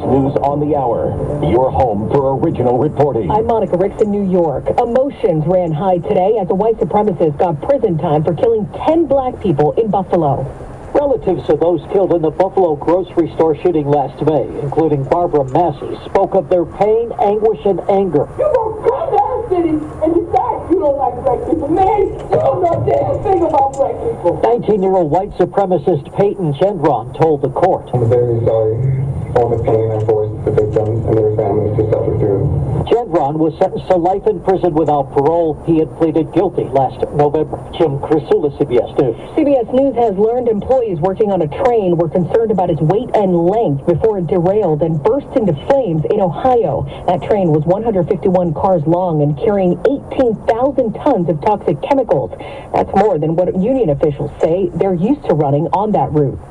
News on the Hour, your home for original reporting. I'm Monica Ricks in New York. Emotions ran high today as a white supremacist got prison time for killing 10 black people in Buffalo. Relatives of those killed in the Buffalo grocery store shooting last May, including Barbara Massey, spoke of their pain, anguish, and anger. You gonna come to our city and decide you don't like black people. Man, you don't know a damn thing about black people. 19-year-old white supremacist Peyton Gendron told the court. I'm very sorry for the pain I forced the victims and their families to suffer through. Gendron was sentenced to life in prison without parole. He had pleaded guilty last November. Jim Krasula, CBS News. CBS News has learned employees working on a train were concerned about its weight and length before it derailed and burst into flames in Ohio. That train was 151 cars long and carrying 18,000 tons of toxic chemicals. That's more than what union officials say they're used to running on that route.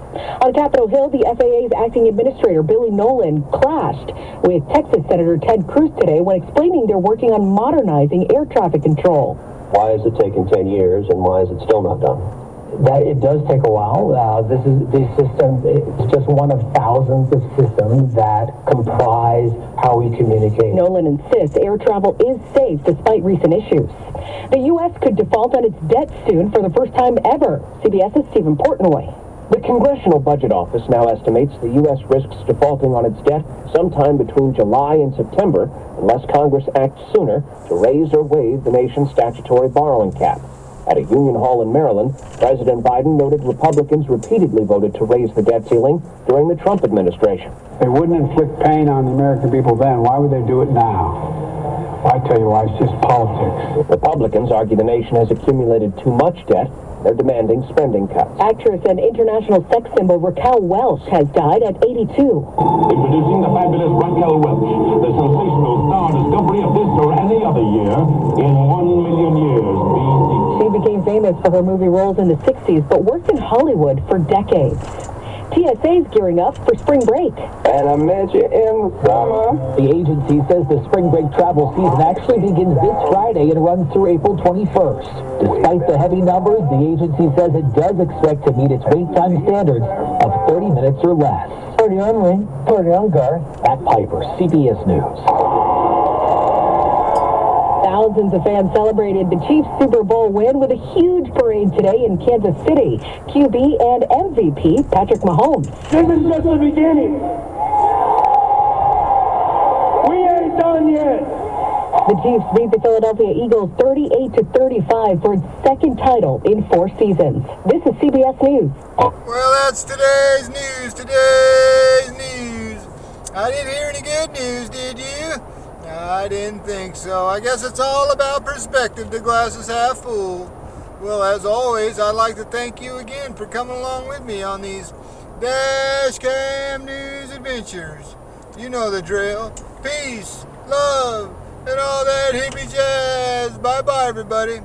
On Capitol Hill, the FAA's acting administrator, Billy Nolan, clashed with Texas Senator Ted Cruz today when explaining they're working on modernizing air traffic control. Why has it taken 10 years and why is it still not done? That it does take a while. These systems, it's just one of thousands of systems that comprise how we communicate. Nolan insists air travel is safe despite recent issues. The U.S. could default on its debt soon for the first time ever. CBS's Stephen Portnoy. The Congressional Budget Office now estimates the U.S. risks defaulting on its debt sometime between July and September unless Congress acts sooner to raise or waive the nation's statutory borrowing cap. At a union hall in Maryland, President Biden noted Republicans repeatedly voted to raise the debt ceiling during the Trump administration. They wouldn't inflict pain on the American people then. Why would they do it now? Well, I tell you why, it's just politics. Republicans argue the nation has accumulated too much debt. They're demanding spending cuts. Actress and international sex symbol Raquel Welch has died at 82. Introducing the fabulous Raquel Welch, the sensational star discovery of this or any other year in 1 million years BC. She became famous for her movie roles in the 60s, but worked in Hollywood for decades. TSA's gearing up for spring break. And I met you in the summer. The agency says the spring break travel season actually begins this Friday and runs through April 21st. Despite the heavy numbers, the agency says it does expect to meet its wait time standards of 30 minutes or less. Pretty on me. Pretty on Garth. Matt Piper, CBS News. Thousands of fans celebrated the Chiefs' Super Bowl win with a huge parade today in Kansas City. QB and MVP Patrick Mahomes. This is just the beginning. We ain't done yet. The Chiefs beat the Philadelphia Eagles 38-35 for its second title in 4 seasons. This is CBS News. Well, that's today's news. I didn't hear any good news, did you? I didn't think so. I guess it's all about perspective. The glass is half full. Well, as always, I'd like to thank you again for coming along with me on these Dashcam News adventures. You know the drill. Peace, love, and all that hippie jazz. Bye-bye, everybody.